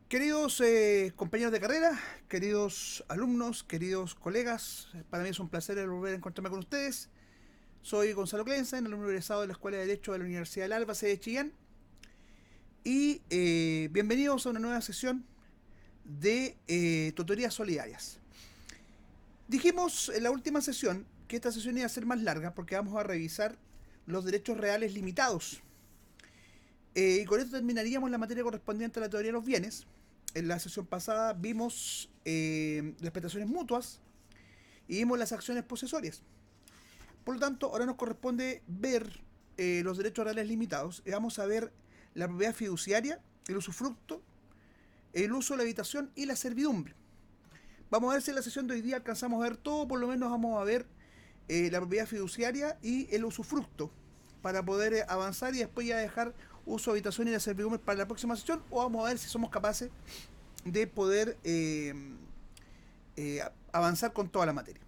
Queridos compañeros de carrera, queridos alumnos, queridos colegas, para mí es un placer volver a encontrarme con ustedes. Soy Gonzalo Clensen, alumno egresado de la Escuela de Derecho de la Universidad del Alba, sede de Chillán, y bienvenidos a una nueva sesión de tutorías solidarias. Dijimos en la última sesión que esta sesión iba a ser más larga porque vamos a revisar los derechos reales limitados. Y con esto terminaríamos la materia correspondiente a la teoría de los bienes. En la sesión pasada vimos las prestaciones mutuas y vimos las acciones posesorias. Por lo tanto, ahora nos corresponde ver los derechos reales limitados y vamos a ver la propiedad fiduciaria, el usufructo, el uso de la habitación y la servidumbre. Vamos a ver si en la sesión de hoy día alcanzamos a ver todo, por lo menos vamos a ver la propiedad fiduciaria y el usufructo para poder avanzar y después ya dejar uso, habitación y la servidumbre para la próxima sesión, o vamos a ver si somos capaces de poder avanzar con toda la materia.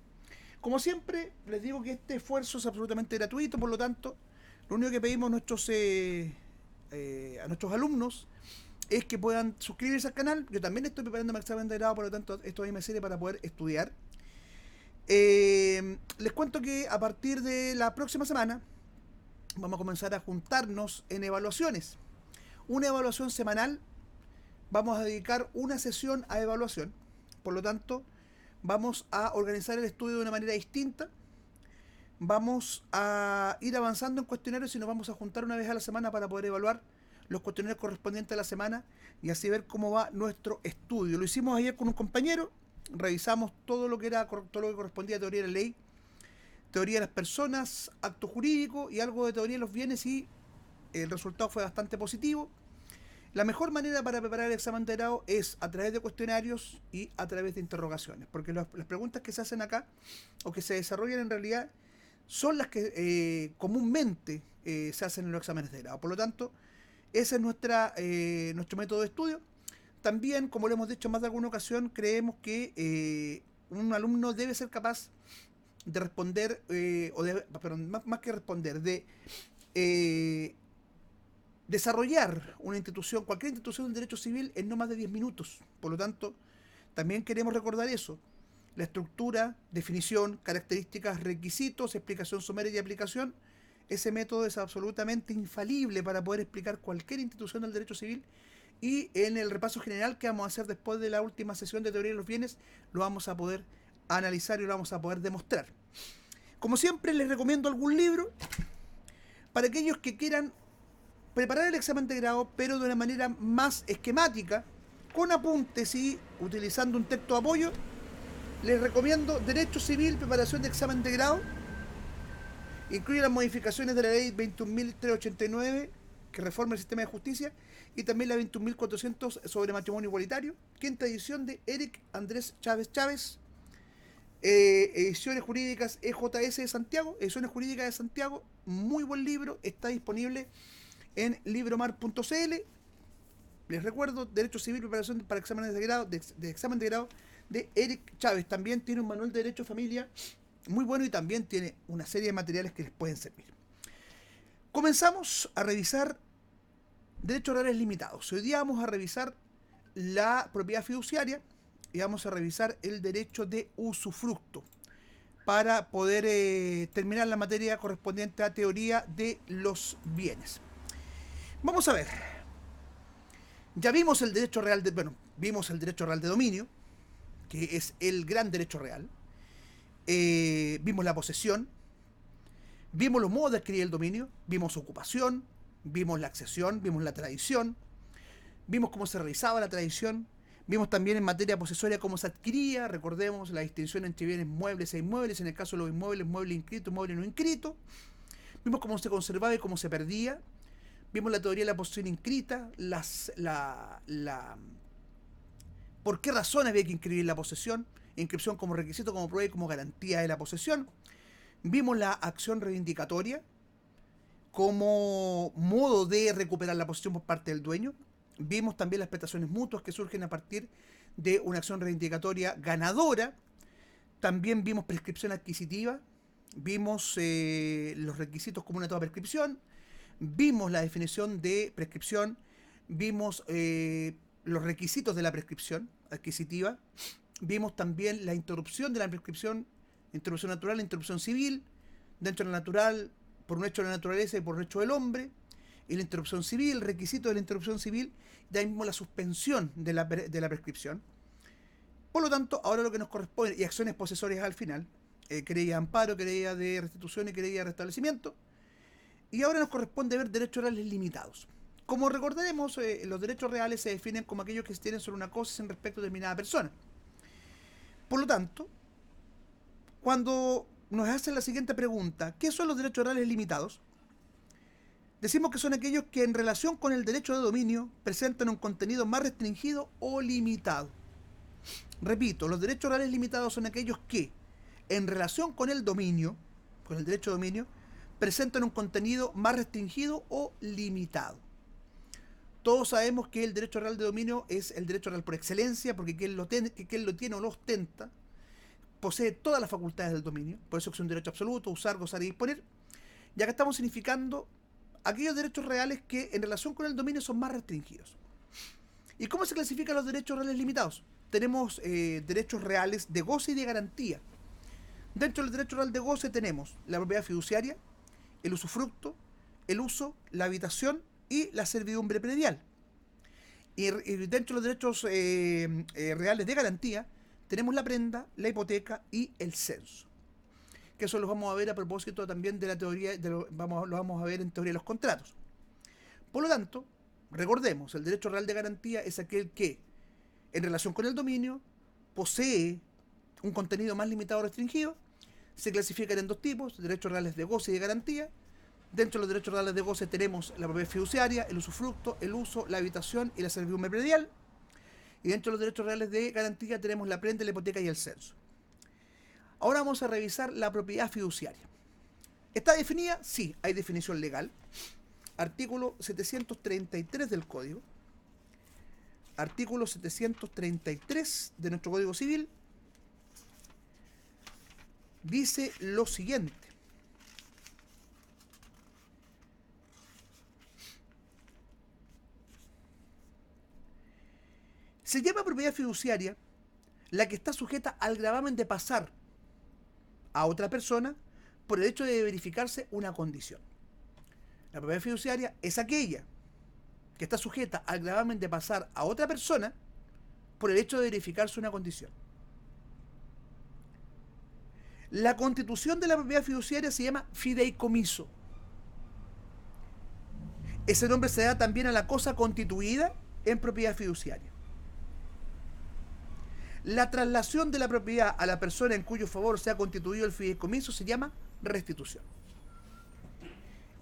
Como siempre, les digo que este esfuerzo es absolutamente gratuito, por lo tanto, lo único que pedimos a nuestros alumnos es que puedan suscribirse al canal. Yo también estoy preparando mi examen de grado, por lo tanto, esto ahí me sirve para poder estudiar. Les cuento que a partir de la próxima semana vamos a comenzar a juntarnos en evaluaciones. Una evaluación semanal, vamos a dedicar una sesión a evaluación. Por lo tanto, vamos a organizar el estudio de una manera distinta. Vamos a ir avanzando en cuestionarios y nos vamos a juntar una vez a la semana para poder evaluar los cuestionarios correspondientes a la semana y así ver cómo va nuestro estudio. Lo hicimos ayer con un compañero, revisamos todo lo que correspondía a teoría de la ley, teoría de las personas, acto jurídico y algo de teoría de los bienes, y el resultado fue bastante positivo. La mejor manera para preparar el examen de grado es a través de cuestionarios y a través de interrogaciones, porque las preguntas que se hacen acá o que se desarrollan en realidad son las que comúnmente se hacen en los exámenes de grado. Por lo tanto, ese es nuestro método de estudio. También, como lo hemos dicho en más de alguna ocasión, creemos que un alumno debe ser capaz de responder, perdón, más que responder, de eh, desarrollar una institución, cualquier institución del derecho civil, en no más de 10 minutos. Por lo tanto, también queremos recordar eso. La estructura, definición, características, requisitos, explicación sumaria y aplicación. Ese método es absolutamente infalible para poder explicar cualquier institución del derecho civil, y en el repaso general que vamos a hacer después de la última sesión de teoría de los bienes lo vamos a poder analizar y lo vamos a poder demostrar. Como siempre, les recomiendo algún libro para aquellos que quieran preparar el examen de grado, pero de una manera más esquemática, con apuntes y utilizando un texto de apoyo. Les recomiendo Derecho Civil, preparación de examen de grado. Incluye las modificaciones de la ley 21.389, que reforma el sistema de justicia, y también la 21.400 sobre matrimonio igualitario. Quinta edición de Eric Andrés Chávez Chávez. Ediciones Jurídicas EJS de Santiago. Ediciones Jurídicas de Santiago. Muy buen libro. Está disponible en libromar.cl. Les recuerdo, Derecho Civil, preparación para exámenes de grado, de examen de grado, de Eric Chávez. También tiene un manual de Derecho Familia muy bueno y también tiene una serie de materiales que les pueden servir. Comenzamos a revisar derechos reales limitados. Hoy día vamos a revisar la propiedad fiduciaria y vamos a revisar el derecho de usufructo para poder terminar la materia correspondiente a teoría de los bienes. Vamos a ver. Ya vimos el derecho real de, bueno, vimos el derecho real de dominio, que es el gran derecho real. Vimos la posesión, vimos los modos de adquirir el dominio, vimos ocupación, vimos la accesión, vimos la tradición, vimos cómo se realizaba la tradición, vimos también en materia posesoria cómo se adquiría. Recordemos la distinción entre bienes muebles e inmuebles, en el caso de los inmuebles, mueble inscrito, mueble no inscrito. Vimos cómo se conservaba y cómo se perdía. Vimos la teoría de la posesión inscrita, por qué razones había que inscribir la posesión, inscripción como requisito, como prueba y como garantía de la posesión. Vimos la acción reivindicatoria como modo de recuperar la posesión por parte del dueño. Vimos también las prestaciones mutuas que surgen a partir de una acción reivindicatoria ganadora. También vimos prescripción adquisitiva. Vimos los requisitos como una toda prescripción. Vimos la definición de prescripción. Vimos los requisitos de la prescripción adquisitiva. Vimos también la interrupción de la prescripción, interrupción natural, interrupción civil, dentro de la natural, por un hecho de la naturaleza y por un hecho del hombre, y la interrupción civil, requisito de la interrupción civil, de ahí mismo la suspensión de la prescripción. Por lo tanto, ahora lo que nos corresponde, y acciones posesorias al final, querella de amparo, querella de restitución y querella de restablecimiento, y ahora nos corresponde ver derechos reales limitados. Como recordaremos, los derechos reales se definen como aquellos que se tienen sobre una cosa en respecto a determinada persona. Por lo tanto, cuando nos hacen la siguiente pregunta, ¿qué son los derechos reales limitados? Decimos que son aquellos que en relación con el derecho de dominio presentan un contenido más restringido o limitado. Repito, los derechos reales limitados son aquellos que en relación con el dominio, con el derecho de dominio, presentan un contenido más restringido o limitado. Todos sabemos que el derecho real de dominio es el derecho real por excelencia, porque quien lo tiene o lo ostenta posee todas las facultades del dominio, por eso es un derecho absoluto, usar, gozar y disponer. Y acá estamos significando aquellos derechos reales que en relación con el dominio son más restringidos. ¿Y cómo se clasifican los derechos reales limitados? Tenemos derechos reales de goce y de garantía. Dentro del derecho real de goce tenemos la propiedad fiduciaria, el usufructo, el uso, la habitación y la servidumbre predial. Y dentro de los derechos reales de garantía tenemos la prenda, la hipoteca y el censo. Que eso lo vamos a ver a propósito también de la teoría, lo vamos a ver en teoría de los contratos. Por lo tanto, recordemos, el derecho real de garantía es aquel que, en relación con el dominio, posee un contenido más limitado o restringido. Se clasifican en dos tipos, derechos reales de goce y de garantía. Dentro de los derechos reales de goce tenemos la propiedad fiduciaria, el usufructo, el uso, la habitación y la servidumbre predial. Y dentro de los derechos reales de garantía tenemos la prenda, la hipoteca y el censo. Ahora vamos a revisar la propiedad fiduciaria. ¿Está definida? Sí, hay definición legal. Artículo 733 del Código. Artículo 733 de nuestro Código Civil. Dice lo siguiente. Se llama propiedad fiduciaria la que está sujeta al gravamen de pasar a otra persona por el hecho de verificarse una condición. La propiedad fiduciaria es aquella que está sujeta al gravamen de pasar a otra persona por el hecho de verificarse una condición. La constitución de la propiedad fiduciaria se llama fideicomiso. Ese nombre se da también a la cosa constituida en propiedad fiduciaria. La traslación de la propiedad a la persona en cuyo favor se ha constituido el fideicomiso se llama restitución.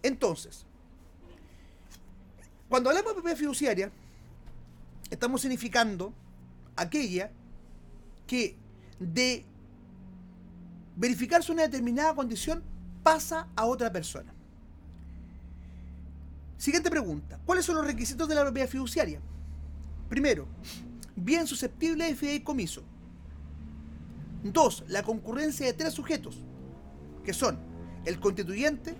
Entonces, cuando hablamos de propiedad fiduciaria, estamos significando aquella que de verificarse una determinada condición pasa a otra persona. Siguiente pregunta. ¿Cuáles son los requisitos de la propiedad fiduciaria? Primero, bien susceptible de fideicomiso. 2. La concurrencia de 3 sujetos, que son el constituyente,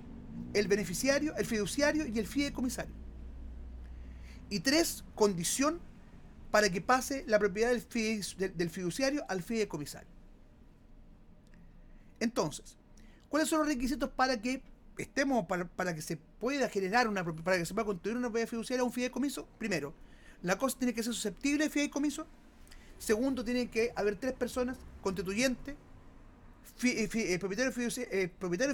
el beneficiario, el fiduciario y el fideicomisario. Y 3. Condición para que pase la propiedad del fiduciario al fideicomisario. Entonces, ¿cuáles son los requisitos para que para que se pueda generar para que se pueda constituir una propiedad fiduciaria o un fideicomiso? Primero, la cosa tiene que ser susceptible de fideicomiso. Segundo, tiene que haber 3 personas: constituyente, propietario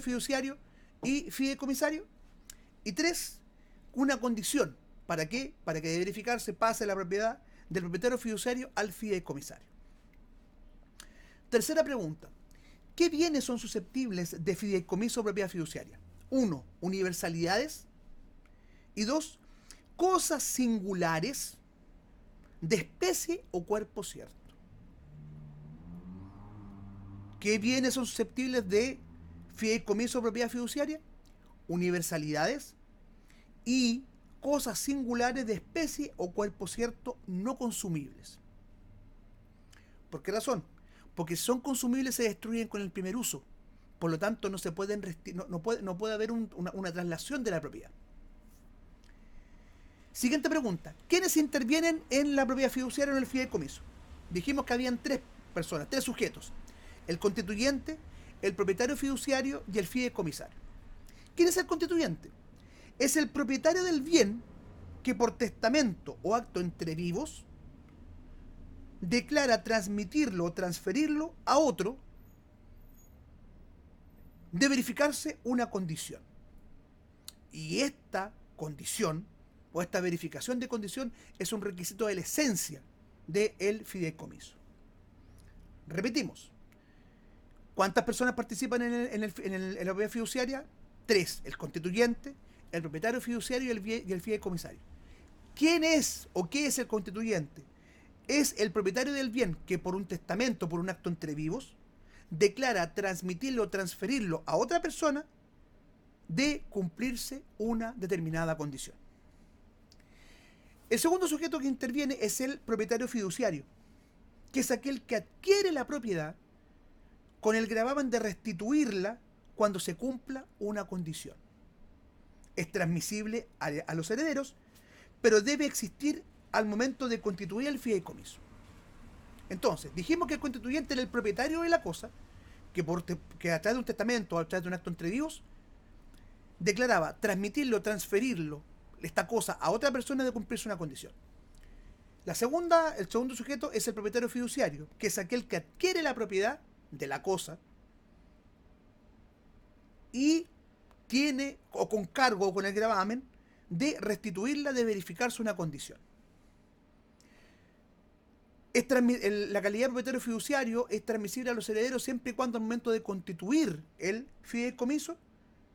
fiduciario y fideicomisario. Y 3, una condición. ¿Para qué? Para que de verificarse pase la propiedad del propietario fiduciario al fideicomisario. Tercera pregunta. ¿Qué bienes son susceptibles de fideicomiso o propiedad fiduciaria? 1. Universalidades. Y 2. Cosas singulares de especie o cuerpo cierto. ¿Qué bienes son susceptibles de fideicomiso o propiedad fiduciaria? Universalidades y cosas singulares de especie o cuerpo cierto no consumibles. ¿Por qué razón? Porque si son consumibles se destruyen con el primer uso. Por lo tanto, no se pueden no puede haber una traslación de la propiedad. Siguiente pregunta. ¿Quiénes intervienen en la propiedad fiduciaria o en el fideicomiso? Dijimos que habían tres personas, tres sujetos. El constituyente, el propietario fiduciario y el fideicomisario. ¿Quién es el constituyente? Es el propietario del bien que por testamento o acto entre vivos declara transmitirlo o transferirlo a otro de verificarse una condición. Y esta condición o esta verificación de condición es un requisito de la esencia del fideicomiso. Repetimos. ¿Cuántas personas participan en la propiedad fiduciaria? Tres. El constituyente, el propietario fiduciario y el fideicomisario. ¿Quién es o qué es el constituyente? Es el propietario del bien que por un testamento, por un acto entre vivos, declara transmitirlo o transferirlo a otra persona de cumplirse una determinada condición. El segundo sujeto que interviene es el propietario fiduciario, que es aquel que adquiere la propiedad con el gravamen de restituirla cuando se cumpla una condición. Es transmisible a los herederos, pero debe existir al momento de constituir el fideicomiso. Entonces, dijimos que el constituyente era el propietario de la cosa, que a través de un testamento o a través de un acto entre vivos, declaraba transmitirlo, transferirlo, esta cosa, a otra persona de cumplirse una condición. El segundo sujeto es el propietario fiduciario, que es aquel que adquiere la propiedad de la cosa y tiene, o con cargo o con el gravamen, de restituirla, de verificarse una condición. La calidad de propietario fiduciario es transmisible a los herederos siempre y cuando al momento de constituir el fideicomiso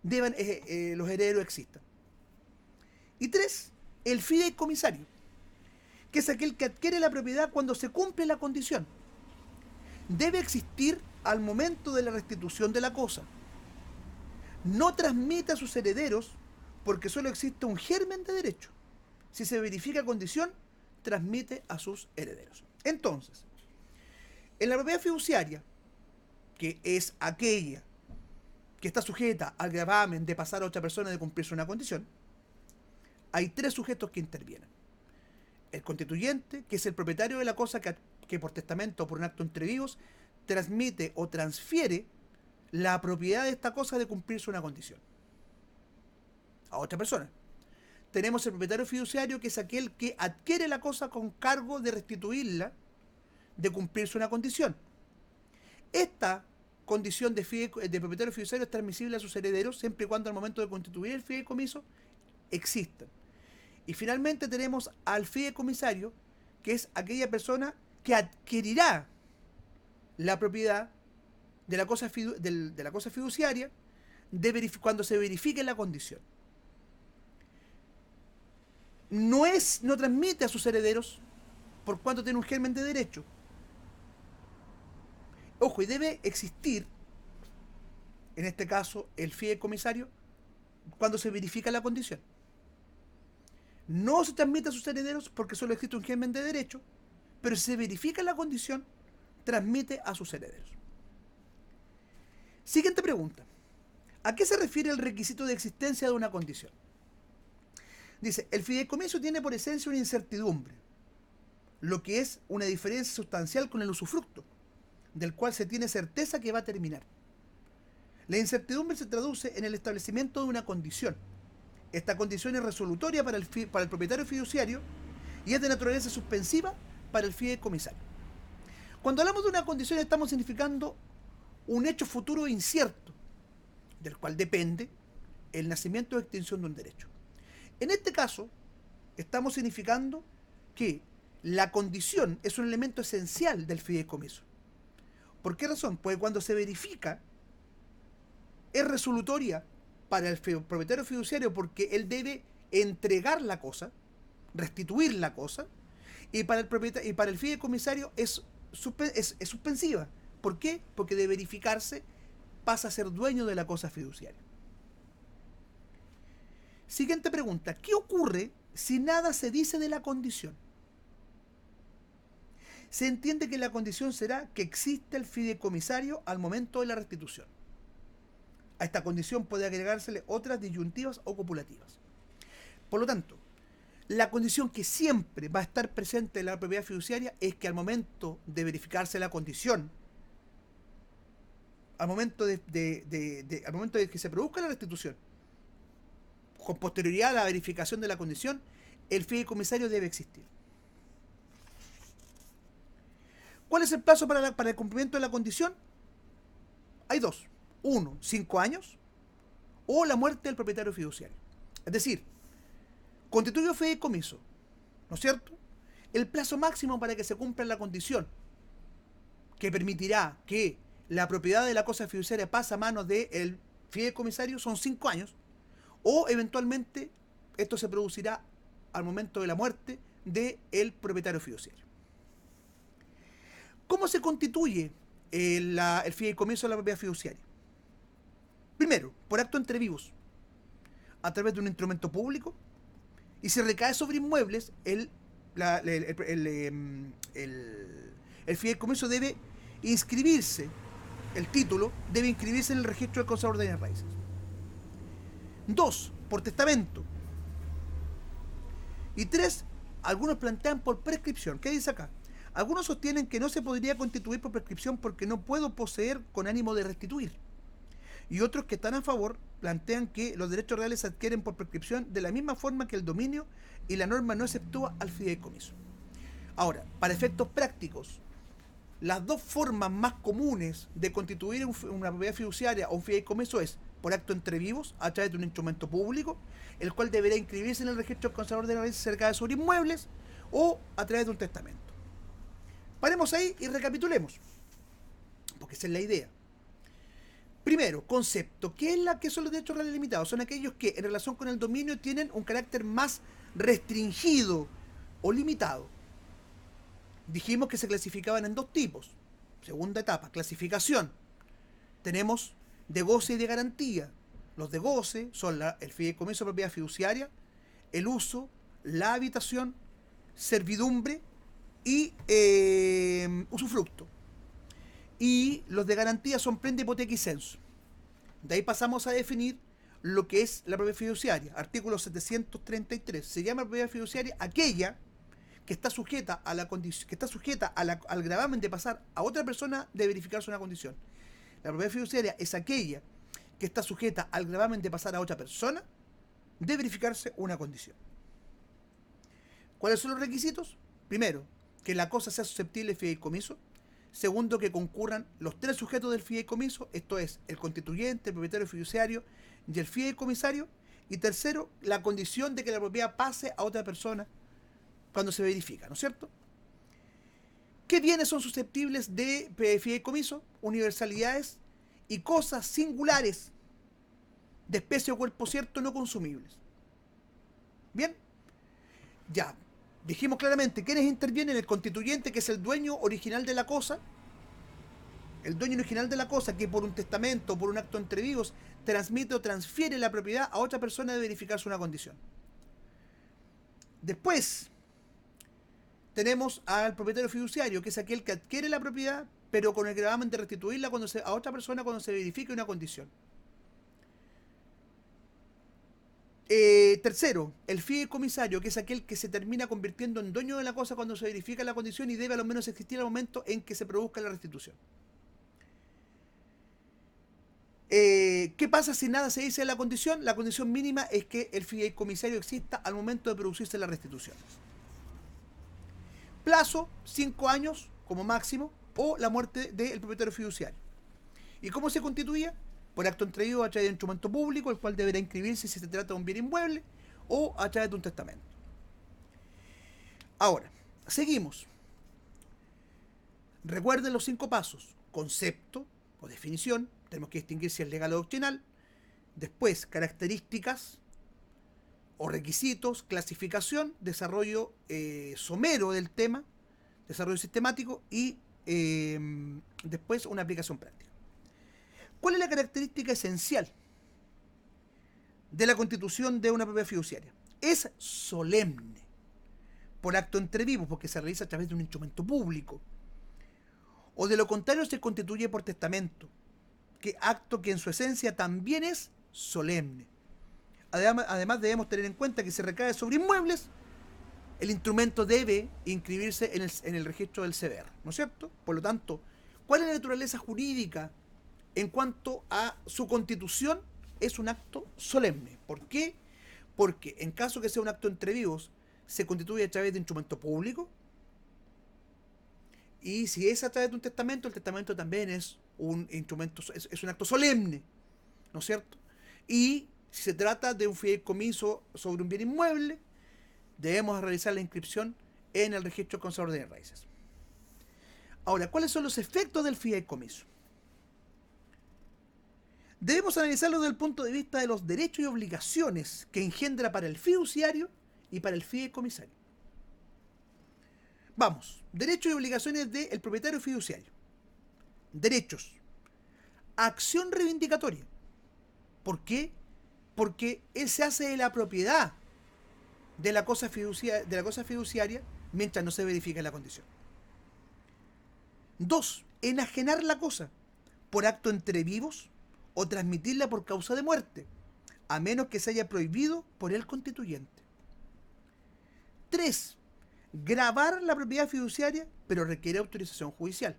los herederos existan. Y tres, el fideicomisario, que es aquel que adquiere la propiedad cuando se cumple la condición. Debe existir al momento de la restitución de la cosa. No transmite a sus herederos porque solo existe un germen de derecho. Si se verifica condición, transmite a sus herederos. Entonces, en la propiedad fiduciaria, que es aquella que está sujeta al gravamen de pasar a otra persona de cumplirse una condición, hay tres sujetos que intervienen. El constituyente, que es el propietario de la cosa que por testamento o por un acto entre vivos transmite o transfiere la propiedad de esta cosa de cumplirse una condición a otra persona. Tenemos el propietario fiduciario, que es aquel que adquiere la cosa con cargo de restituirla, de cumplirse una condición. Esta condición de propietario fiduciario es transmisible a sus herederos siempre y cuando al momento de constituir el fideicomiso existan. Y finalmente tenemos al fideicomisario, que es aquella persona que adquirirá la propiedad de la cosa fiduciaria cuando se verifique la condición. No transmite a sus herederos por cuanto tiene un germen de derecho. Ojo, y debe existir, en este caso, el fideicomisario cuando se verifica la condición. No se transmite a sus herederos porque solo existe un germen de derecho, pero si se verifica la condición, transmite a sus herederos. Siguiente pregunta. ¿A qué se refiere el requisito de existencia de una condición? Dice, el fideicomiso tiene por esencia una incertidumbre, lo que es una diferencia sustancial con el usufructo, del cual se tiene certeza que va a terminar. La incertidumbre se traduce en el establecimiento de una condición. Esta condición es resolutoria para el propietario fiduciario y es de naturaleza suspensiva para el fideicomisario. Cuando hablamos de una condición estamos significando un hecho futuro incierto, del cual depende el nacimiento o extinción de un derecho. En este caso, estamos significando que la condición es un elemento esencial del fideicomiso. ¿Por qué razón? Pues cuando se verifica, es resolutoria para el propietario fiduciario porque él debe entregar la cosa, restituir la cosa, y para el fideicomisario es suspensiva. ¿Por qué? Porque de verificarse pasa a ser dueño de la cosa fiduciaria. Siguiente pregunta. ¿Qué ocurre si nada se dice de la condición? Se entiende que la condición será que existe el fideicomisario al momento de la restitución. A esta condición puede agregársele otras disyuntivas o copulativas. Por lo tanto, La condición que siempre va a estar presente en la propiedad fiduciaria es que al momento de verificarse la condición, al momento al momento de que se produzca la restitución, con posterioridad a la verificación de la condición, el fideicomisario debe existir. ¿Cuál es el plazo para el cumplimiento de la condición? Hay dos. Uno, 5 años, o la muerte del propietario fiduciario. Es decir, constituye un fideicomiso, ¿no es cierto? El plazo máximo para que se cumpla la condición que permitirá que la propiedad de la cosa fiduciaria pase a manos del fideicomisario son 5 años, o eventualmente esto se producirá al momento de la muerte del propietario fiduciario. ¿Cómo se constituye el fideicomiso de la propiedad fiduciaria? Primero, por acto entre vivos, a través de un instrumento público, y si recae sobre inmuebles, el fideicomiso debe inscribirse, el título debe inscribirse en el registro del conservador de bienes raíces. 2, por testamento. Y 3, algunos plantean por prescripción. ¿Qué dice acá? Algunos sostienen que no se podría constituir por prescripción porque no puedo poseer con ánimo de restituir. Y otros que están a favor plantean que los derechos reales se adquieren por prescripción de la misma forma que el dominio y la norma no exceptúa al fideicomiso. Ahora, para efectos prácticos, las dos formas más comunes de constituir una propiedad fiduciaria o un fideicomiso es por acto entre vivos, a través de un instrumento público, el cual deberá inscribirse en el registro del conservador de bienes raíces cerca de sobre inmuebles, o a través de un testamento. Paremos ahí y recapitulemos, porque esa es la idea. Primero, concepto. ¿Qué son los derechos reales limitados? Son aquellos que en relación con el dominio tienen un carácter más restringido o limitado. Dijimos que se clasificaban en dos tipos. Segunda etapa, clasificación. Tenemos de goce y de garantía. Los de goce son el fideicomiso de propiedad fiduciaria, el uso, la habitación, servidumbre y usufructo. Y los de garantía son prenda, hipoteca y censo. De ahí pasamos a definir lo que es la propiedad fiduciaria. Artículo 733. Se llama propiedad fiduciaria aquella que está sujeta a la condición, que está sujeta al gravamen de pasar a otra persona de verificarse una condición. La propiedad fiduciaria es aquella que está sujeta al gravamen de pasar a otra persona de verificarse una condición. ¿Cuáles son los requisitos? Primero, que la cosa sea susceptible de fideicomiso. Segundo, que concurran los tres sujetos del fideicomiso, esto es, el constituyente, el propietario fiduciario y el fideicomisario. Y tercero, la condición de que la propiedad pase a otra persona cuando se verifica, ¿no es cierto? ¿Qué bienes son susceptibles de fideicomiso? Universalidades y cosas singulares de especie o cuerpo cierto no consumibles. Bien, ya dijimos claramente quiénes intervienen: el constituyente, que es el dueño original de la cosa, el dueño original de la cosa que por un testamento o por un acto entre vivos transmite o transfiere la propiedad a otra persona de verificarse una condición. Después tenemos al propietario fiduciario, que es aquel que adquiere la propiedad pero con el gravamen de restituirla a otra persona cuando se verifique una condición. Tercero, el fideicomisario, que es aquel que se termina convirtiendo en dueño de la cosa cuando se verifica la condición y debe a lo menos existir al momento en que se produzca la restitución. ¿Qué pasa si nada se dice de la condición? La condición mínima es que el fideicomisario exista al momento de producirse la restitución. Plazo, 5 años como máximo, o la muerte del propietario fiduciario. ¿Y cómo se constituía? Por acto entreguido a través de un instrumento público, el cual deberá inscribirse si se trata de un bien inmueble, o a través de un testamento. Ahora, seguimos. Recuerden los 5 pasos: concepto o definición, tenemos que distinguir si es legal o doctrinal. Después, características o requisitos, clasificación, desarrollo somero del tema, desarrollo sistemático y después una aplicación práctica. ¿Cuál es la característica esencial de la constitución de una propiedad fiduciaria? Es solemne, por acto entre vivos, porque se realiza a través de un instrumento público, o de lo contrario se constituye por testamento, acto que en su esencia también es solemne. Además debemos tener en cuenta que se recae sobre inmuebles el instrumento debe inscribirse en el registro del CBR, ¿no es cierto? Por lo tanto, ¿cuál es la naturaleza jurídica en cuanto a su constitución? Es un acto solemne. ¿Por qué? Porque en caso que sea un acto entre vivos, se constituye a través de instrumento público, y si es a través de un testamento, el testamento también es un instrumento, es un acto solemne, ¿no es cierto? Y si se trata de un fideicomiso sobre un bien inmueble, debemos realizar la inscripción en el registro conservador de raíces. Ahora, ¿cuáles son los efectos del fideicomiso? Debemos analizarlo desde el punto de vista de los derechos y obligaciones que engendra para el fiduciario y para el fideicomisario. Vamos, derechos y obligaciones del propietario fiduciario. Derechos. Acción reivindicatoria. ¿Por qué? Porque él se hace de la propiedad de la cosa fiduciaria mientras no se verifica la condición. 2. Enajenar la cosa por acto entre vivos o transmitirla por causa de muerte, a menos que se haya prohibido por el constituyente. 3. Gravar la propiedad fiduciaria, pero requiere autorización judicial.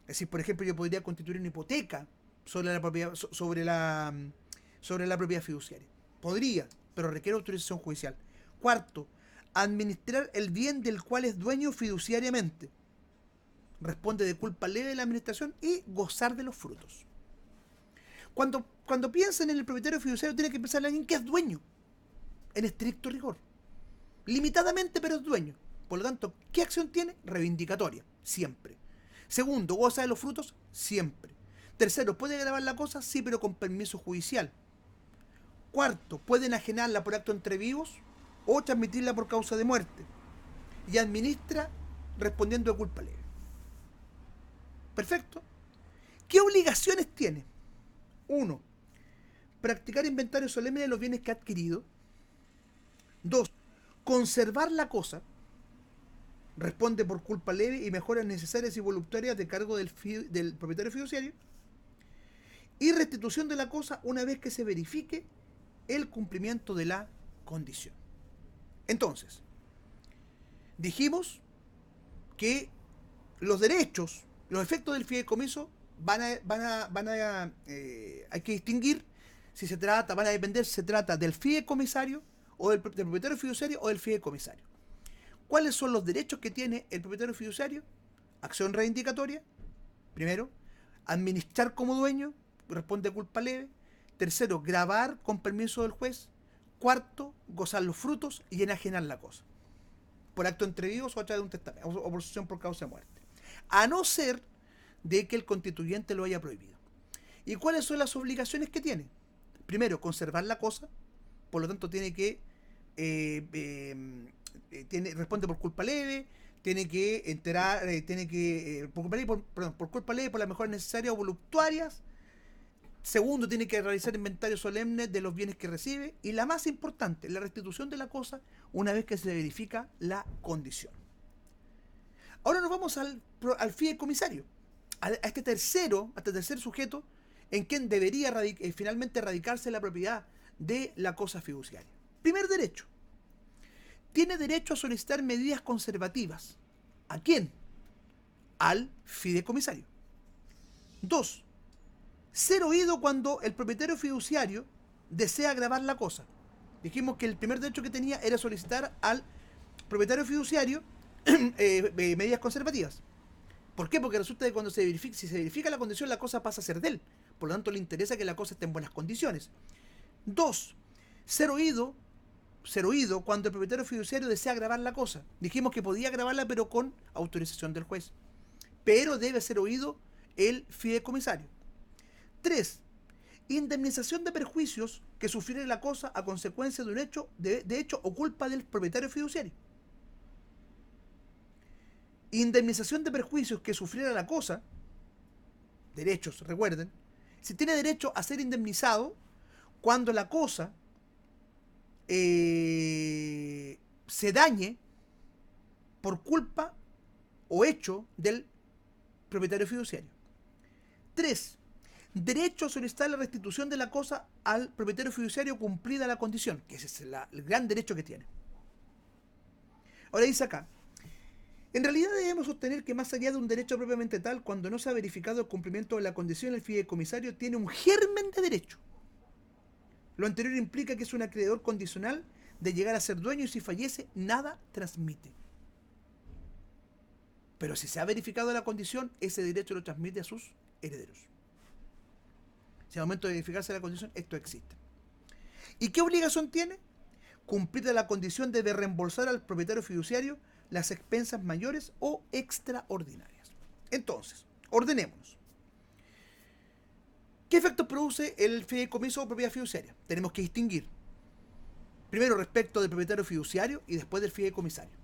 Es decir, por ejemplo, yo podría constituir una hipoteca sobre la propiedad fiduciaria. Podría, pero requiere autorización judicial. 4. Administrar el bien del cual es dueño fiduciariamente. Responde de culpa leve de la administración y gozar de los frutos. Cuando piensan en el propietario fiduciario, tienen que pensar en alguien que es dueño, en estricto rigor. Limitadamente, pero es dueño. Por lo tanto, ¿qué acción tiene? Reivindicatoria, siempre. Segundo, goza de los frutos, siempre. Tercero, ¿puede grabar la cosa? Sí, pero con permiso judicial. Cuarto, puede enajenarla por acto entre vivos o transmitirla por causa de muerte. Y administra respondiendo de culpa leve. Perfecto. ¿Qué obligaciones tiene? 1. Practicar inventario solemne de los bienes que ha adquirido. 2. Conservar la cosa. Responde por culpa leve y mejoras necesarias y voluntarias de cargo del propietario fiduciario. Y restitución de la cosa una vez que se verifique el cumplimiento de la condición. Entonces, dijimos que los derechos, los efectos del fideicomiso hay que distinguir si se trata, van a depender si se trata del fideicomisario o del propietario fiduciario o del fideicomisario. ¿Cuáles son los derechos que tiene el propietario fiduciario? Acción reivindicatoria, primero. Administrar como dueño, responde a culpa leve. Tercero, gravar con permiso del juez. Cuarto, gozar los frutos y enajenar la cosa, por acto entre vivos o a través de un testamento, o por sucesión por causa de muerte, a no ser de que el constituyente lo haya prohibido. ¿Y cuáles son las obligaciones que tiene? Primero, conservar la cosa, por lo tanto tiene que responde por culpa leve, tiene que por culpa leve, por las mejoras necesarias o voluntorias. Segundo, tiene que realizar inventario solemne de los bienes que recibe. Y la más importante, la restitución de la cosa una vez que se verifica la condición. Ahora nos vamos al fideicomisario, a este tercer sujeto en quien debería finalmente radicarse la propiedad de la cosa fiduciaria. Primer derecho. Tiene derecho a solicitar medidas conservativas. ¿A quién? Al fideicomisario. 2. Ser oído cuando el propietario fiduciario desea gravar la cosa. Dijimos que el primer derecho que tenía era solicitar al propietario fiduciario medidas conservativas. ¿Por qué? Porque resulta que si se verifica la condición, la cosa pasa a ser de él. Por lo tanto, le interesa que la cosa esté en buenas condiciones. 2. Ser oído cuando el propietario fiduciario desea gravar la cosa. Dijimos que podía gravarla, pero con autorización del juez. Pero debe ser oído el fideicomisario. 3. Indemnización de perjuicios que sufriere la cosa a consecuencia de un hecho, de hecho o culpa del propietario fiduciario. Indemnización de perjuicios que sufriera la cosa, derechos, recuerden, si tiene derecho a ser indemnizado cuando la cosa se dañe por culpa o hecho del propietario fiduciario. 3. Derecho a solicitar la restitución de la cosa al propietario fiduciario cumplida la condición, que ese es el gran derecho que tiene. Ahora dice acá, en realidad debemos sostener que más allá de un derecho propiamente tal, cuando no se ha verificado el cumplimiento de la condición, el fideicomisario tiene un germen de derecho. Lo anterior implica que es un acreedor condicional de llegar a ser dueño y si fallece, nada transmite. Pero si se ha verificado la condición, ese derecho lo transmite a sus herederos. Si al momento de verificarse la condición, esto existe. ¿Y qué obligación tiene? Cumplida la condición debe reembolsar al propietario fiduciario las expensas mayores o extraordinarias. Entonces, ordenémonos. ¿Qué efectos produce el fideicomiso o propiedad fiduciaria? Tenemos que distinguir primero respecto del propietario fiduciario y después del fideicomisario.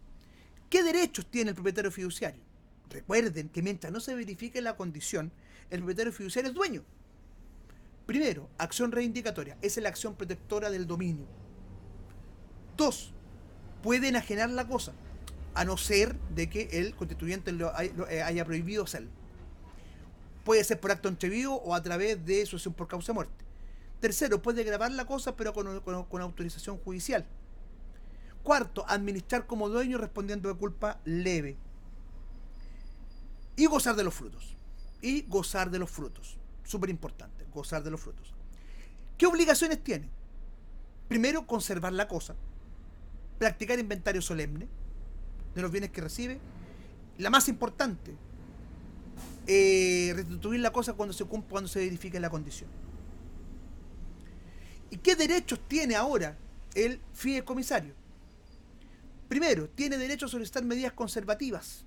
¿Qué derechos tiene el propietario fiduciario? Recuerden que mientras no se verifique la condición, el propietario fiduciario es dueño. Primero, acción reivindicatoria. Esa es la acción protectora del dominio. 2. Puede enajenar la cosa, a no ser de que el constituyente lo haya prohibido hacerlo. Puede ser por acto entrevido o a través de sucesión por causa de muerte. Tercero, puede gravar la cosa pero con autorización judicial. Cuarto, administrar como dueño respondiendo de culpa leve. Y gozar de los frutos. Y gozar de los frutos. Súper importante, gozar de los frutos. ¿Qué obligaciones tiene? Primero, conservar la cosa. Practicar inventario solemne de los bienes que recibe. La más importante, restituir la cosa cuando se verifique la condición. ¿Y qué derechos tiene ahora el fideicomisario? Primero, tiene derecho a solicitar medidas conservativas.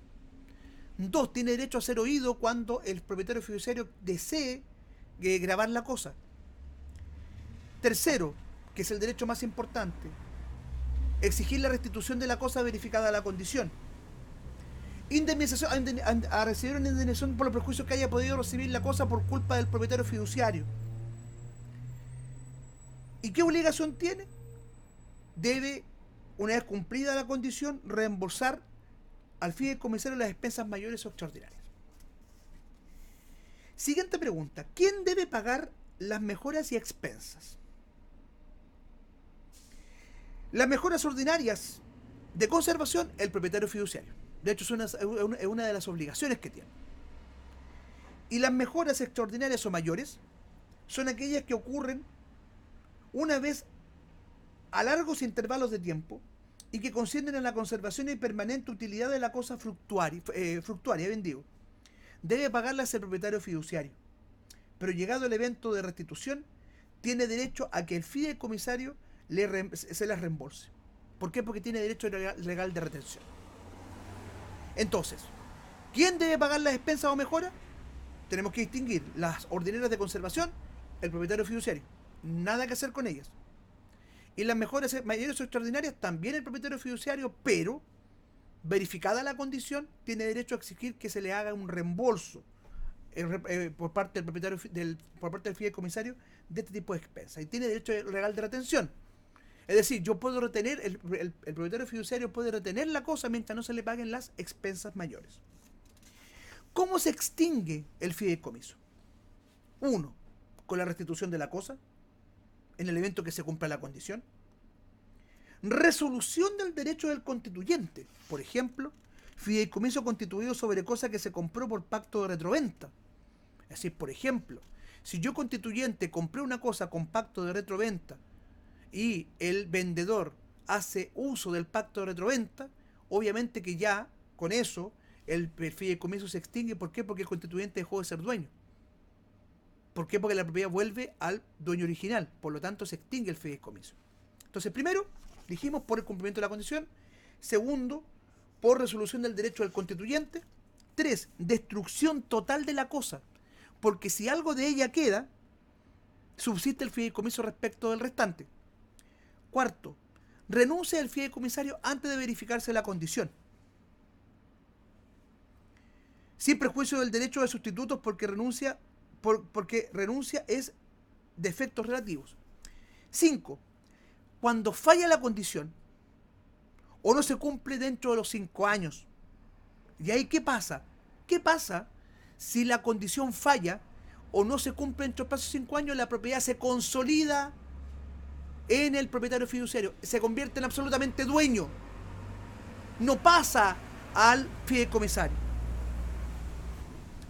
2, tiene derecho a ser oído cuando el propietario fiduciario desee gravar la cosa. Tercero, que es el derecho más importante, exigir la restitución de la cosa verificada la condición. Indemnización, a recibir una indemnización por los perjuicios que haya podido recibir la cosa por culpa del propietario fiduciario. ¿Y qué obligación tiene? Debe, una vez cumplida la condición, reembolsar al fideicomisario las expensas mayores o extraordinarias. Siguiente pregunta. ¿Quién debe pagar las mejoras y expensas? Las mejoras ordinarias de conservación, el propietario fiduciario. De hecho, es una de las obligaciones que tiene. Y las mejoras extraordinarias o mayores son aquellas que ocurren una vez a largos intervalos de tiempo y que concienden en la conservación y permanente utilidad de la cosa fructuaria, bien digo. Debe pagarlas el propietario fiduciario, pero llegado el evento de restitución, tiene derecho a que el fideicomisario se las reembolse. ¿Por qué? Porque tiene derecho legal de retención. Entonces, ¿quién debe pagar las expensas o mejoras? Tenemos que distinguir las ordinarias de conservación, el propietario fiduciario. Nada que hacer con ellas. Y las mejoras mayores o extraordinarias, también el propietario fiduciario, pero verificada la condición, tiene derecho a exigir que se le haga un reembolso por parte del propietario, por parte del fideicomisario de este tipo de expensas. Y tiene derecho legal de retención. Es decir, yo puedo retener, el propietario fiduciario puede retener la cosa mientras no se le paguen las expensas mayores. ¿Cómo se extingue el fideicomiso? 1. Con la restitución de la cosa, en el evento que se cumpla la condición. Resolución del derecho del constituyente. Por ejemplo, fideicomiso constituido sobre cosa que se compró por pacto de retroventa. Es decir, por ejemplo, si yo constituyente compré una cosa con pacto de retroventa y el vendedor hace uso del pacto de retroventa, obviamente que ya con eso el fideicomiso se extingue. ¿Por qué? Porque el constituyente dejó de ser dueño. ¿Por qué? Porque la propiedad vuelve al dueño original, por lo tanto se extingue el fideicomiso. Entonces, primero, dijimos por el cumplimiento de la condición. Segundo, por resolución del derecho del constituyente. 3, destrucción total de la cosa, porque si algo de ella queda, subsiste el fideicomiso respecto del restante. 4, renuncia el fideicomisario antes de verificarse la condición, sin perjuicio del derecho de sustitutos, porque renuncia es de efectos relativos. 5, cuando falla la condición o no se cumple dentro de los 5 años. ¿Y ahí qué pasa? ¿Qué pasa si la condición falla o no se cumple dentro del plazo de 5 años? La propiedad se consolida en el propietario fiduciario, se convierte en absolutamente dueño. no pasa al fideicomisario.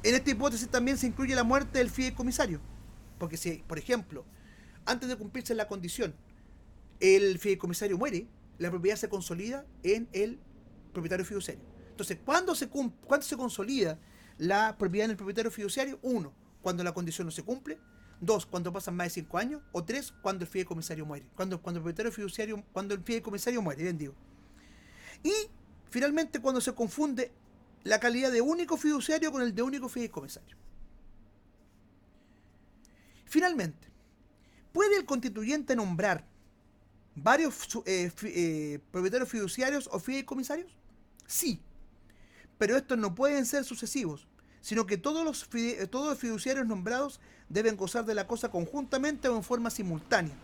En esta hipótesis también se incluye la muerte del fideicomisario. Porque si, por ejemplo, antes de cumplirse la condición, el fideicomisario muere, la propiedad se consolida en el propietario fiduciario. Entonces, ¿cuándo se consolida la propiedad en el propietario fiduciario? Uno, cuando la condición no se cumple. Dos, cuando pasan más de 5 años. O tres, cuando el fideicomisario muere. Cuando el propietario fiduciario, cuando el fideicomisario muere, bien digo. Y finalmente cuando se confunde la calidad de único fiduciario con el de único fideicomisario. Finalmente, ¿puede el constituyente nombrar varios propietarios fiduciarios o fideicomisarios? Sí, pero estos no pueden ser sucesivos, sino que todos los fiduciarios nombrados deben gozar de la cosa conjuntamente o en forma simultánea.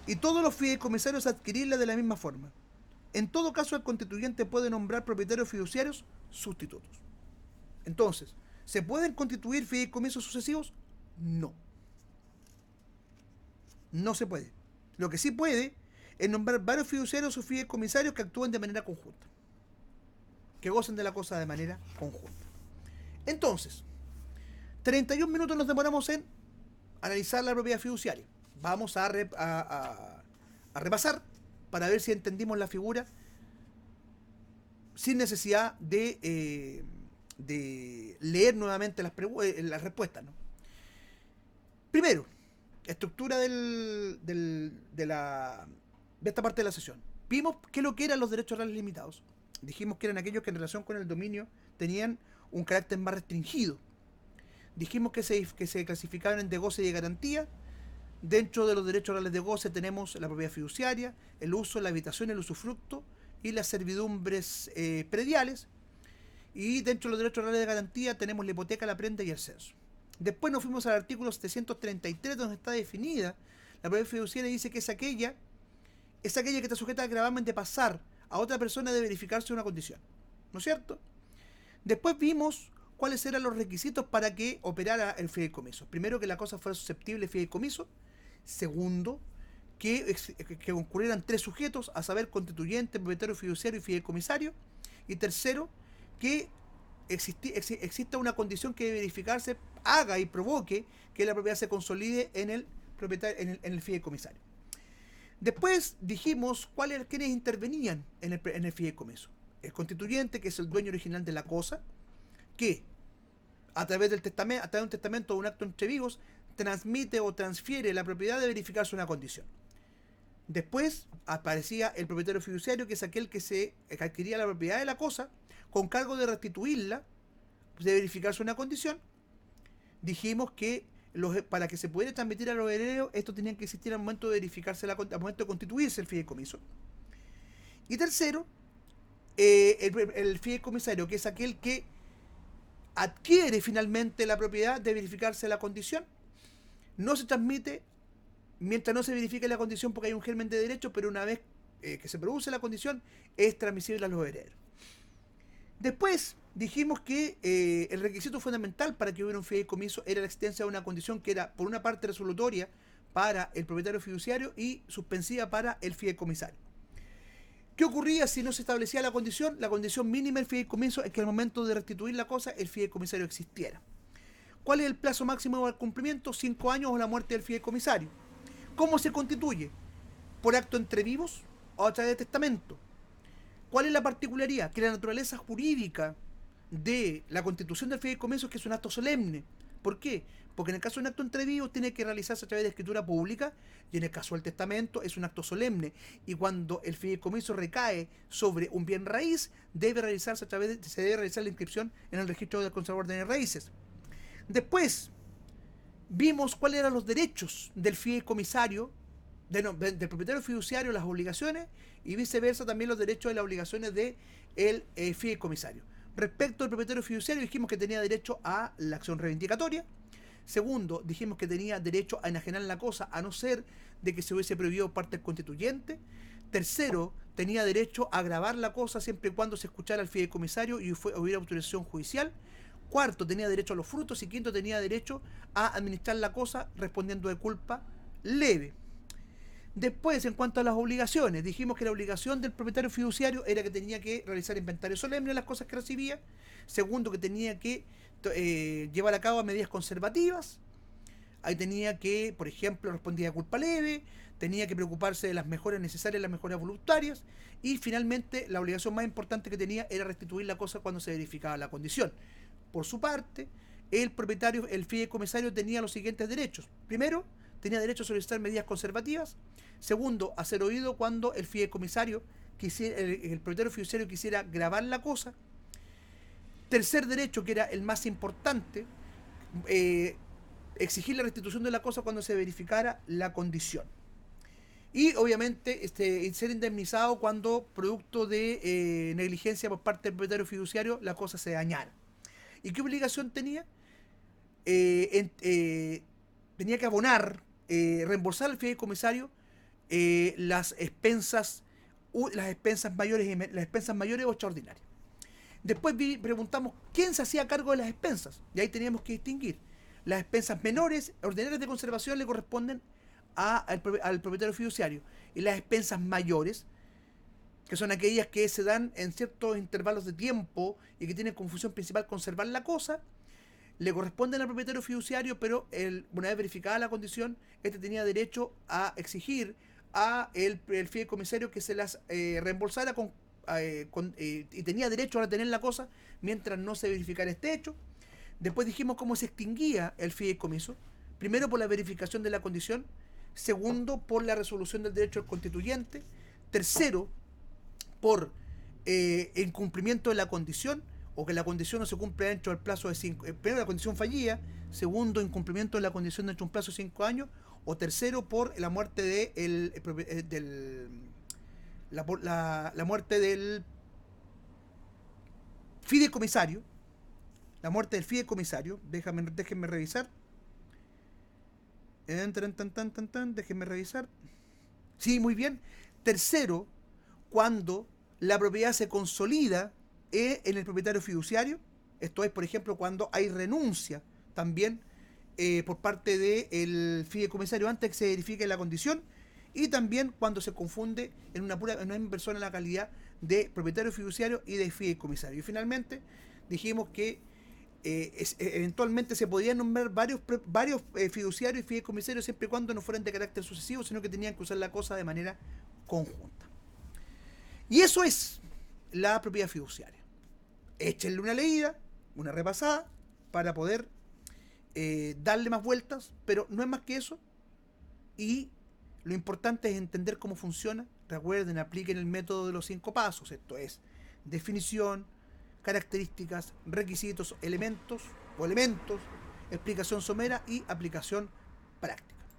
Y todos los fideicomisarios adquirirla de la misma forma. En todo caso, el constituyente puede nombrar propietarios fiduciarios sustitutos. Entonces, ¿se pueden constituir fideicomisos sucesivos? No. No se puede. Lo que sí puede es nombrar varios fiduciarios o fideicomisarios que actúen de manera conjunta. Que gocen de la cosa de manera conjunta. Entonces, 31 minutos nos demoramos en analizar la propiedad fiduciaria. Vamos a repasar para ver si entendimos la figura sin necesidad de leer nuevamente las respuestas, ¿no? Primero, estructura de esta parte de la sesión. Vimos qué es lo que eran los derechos reales limitados. Dijimos que eran aquellos que en relación con el dominio tenían un carácter más restringido. Dijimos que se clasificaban en de goce y de garantía. Dentro de los derechos reales de goce tenemos la propiedad fiduciaria, el uso, la habitación, el usufructo y las servidumbres prediales. Y dentro de los derechos reales de garantía tenemos la hipoteca, la prenda y el censo. Después nos fuimos al artículo 733, donde está definida la propiedad fiduciaria y dice que es aquella que está sujeta al gravamen de pasar a otra persona de verificarse una condición. ¿No es cierto? Después vimos cuáles eran los requisitos para que operara el fideicomiso. Primero, que la cosa fuera susceptible de fideicomiso. Segundo, que concurrieran 3 sujetos, a saber, constituyente, propietario fiduciario y fideicomisario. Y tercero, que exista una condición que debe verificarse, haga y provoque que la propiedad se consolide en el fideicomisario. Después dijimos quiénes intervenían en el fideicomiso. El constituyente, que es el dueño original de la cosa, que a través de un testamento o un acto entre vivos transmite o transfiere la propiedad de verificarse una condición. Después aparecía el propietario fiduciario, que es aquel que adquiría la propiedad de la cosa con cargo de restituirla, de verificarse una condición. Dijimos que para que se pudiera transmitir a los herederos, esto tenía que existir al momento de verificarse al momento de constituirse el fideicomiso. Y tercero, el fideicomisario, que es aquel que adquiere finalmente la propiedad de verificarse la condición. No se transmite mientras no se verifique la condición, porque hay un germen de derecho, pero una vez que se produce la condición, es transmisible a los herederos. Después dijimos que el requisito fundamental para que hubiera un fideicomiso era la existencia de una condición que era, por una parte, resolutoria para el propietario fiduciario y suspensiva para el fideicomisario. ¿Qué ocurría si no se establecía la condición? La condición mínima del fideicomiso es que al momento de restituir la cosa, el fideicomisario existiera. ¿Cuál es el plazo máximo al cumplimiento? 5 años o la muerte del fideicomisario. ¿Cómo se constituye? ¿Por acto entre vivos o a través de testamento? ¿Cuál es la particularidad? Que la naturaleza jurídica de la constitución del fideicomiso es que es un acto solemne. ¿Por qué? Porque en el caso de un acto entre vivos tiene que realizarse a través de escritura pública, y en el caso del testamento es un acto solemne. Y cuando el fideicomiso recae sobre un bien raíz, se debe realizar la inscripción en el registro del conservador de bienes raíces. Después vimos cuáles eran los derechos del fideicomisario, del propietario fiduciario, las obligaciones, y viceversa también los derechos y las obligaciones del fideicomisario. Respecto al propietario fiduciario, dijimos que tenía derecho a la acción reivindicatoria. Segundo, dijimos que tenía derecho a enajenar la cosa, a no ser de que se hubiese prohibido parte del constituyente. Tercero, tenía derecho a gravar la cosa siempre y cuando se escuchara al fideicomisario y hubiera autorización judicial. Cuarto, tenía derecho a los frutos. Y quinto, tenía derecho a administrar la cosa respondiendo de culpa leve. Después, en cuanto a las obligaciones, dijimos que la obligación del propietario fiduciario era que tenía que realizar inventario solemne de las cosas que recibía. Segundo, que tenía que llevar a cabo medidas conservativas. Ahí tenía que, por ejemplo, respondía a culpa leve, tenía que preocuparse de las mejoras necesarias, las mejoras voluntarias, y finalmente la obligación más importante que tenía era restituir la cosa cuando se verificaba la condición. Por su parte, el propietario, el fideicomisario, tenía los siguientes derechos. Primero, tenía derecho a solicitar medidas conservativas. Segundo, a ser oído cuando el fideicomisario quisiera, el propietario fiduciario quisiera grabar la cosa. Tercer derecho, que era el más importante, exigir la restitución de la cosa cuando se verificara la condición. Y obviamente ser indemnizado cuando, producto de negligencia por parte del propietario fiduciario, la cosa se dañara. ¿Y qué obligación tenía? Tenía que abonar, reembolsar al fideicomisario las expensas mayores o extraordinarias. Después preguntamos quién se hacía cargo de las expensas, y ahí teníamos que distinguir. Las expensas menores, ordinarias de conservación, le corresponden al propietario fiduciario, y las expensas mayores, que son aquellas que se dan en ciertos intervalos de tiempo y que tienen como función principal conservar la cosa, le corresponden al propietario fiduciario, pero una vez verificada la condición, este tenía derecho a exigir a el fideicomisario que se las reembolsara y tenía derecho a retener la cosa mientras no se verificara este hecho. Después dijimos cómo se extinguía el fideicomiso. Primero, por la verificación de la condición. Segundo, por la resolución del derecho del constituyente. Tercero, por incumplimiento de la condición, o que la condición no se cumple dentro del plazo de 5 años. Primero, la condición fallida. Segundo, incumplimiento de la condición dentro de un plazo de 5 años. O tercero, por la muerte la muerte del fideicomisario. La muerte del fideicomisario. Déjenme revisar. Déjenme revisar. Sí, muy bien. Tercero, cuando la propiedad se consolida en el propietario fiduciario. Esto es, por ejemplo, cuando hay renuncia también por parte del fideicomisario antes que se verifique la condición. Y también cuando se confunde en una misma persona la calidad de propietario fiduciario y de fideicomisario. Y finalmente dijimos que eventualmente se podían nombrar varios fiduciarios y fideicomisarios siempre y cuando no fueran de carácter sucesivo, sino que tenían que usar la cosa de manera conjunta. Y eso es la propiedad fiduciaria. Échenle una leída, una repasada, para poder darle más vueltas, pero no es más que eso. Y lo importante es entender cómo funciona. Recuerden, apliquen el método de los 5 pasos. Esto es definición, características, requisitos, elementos, explicación somera y aplicación práctica.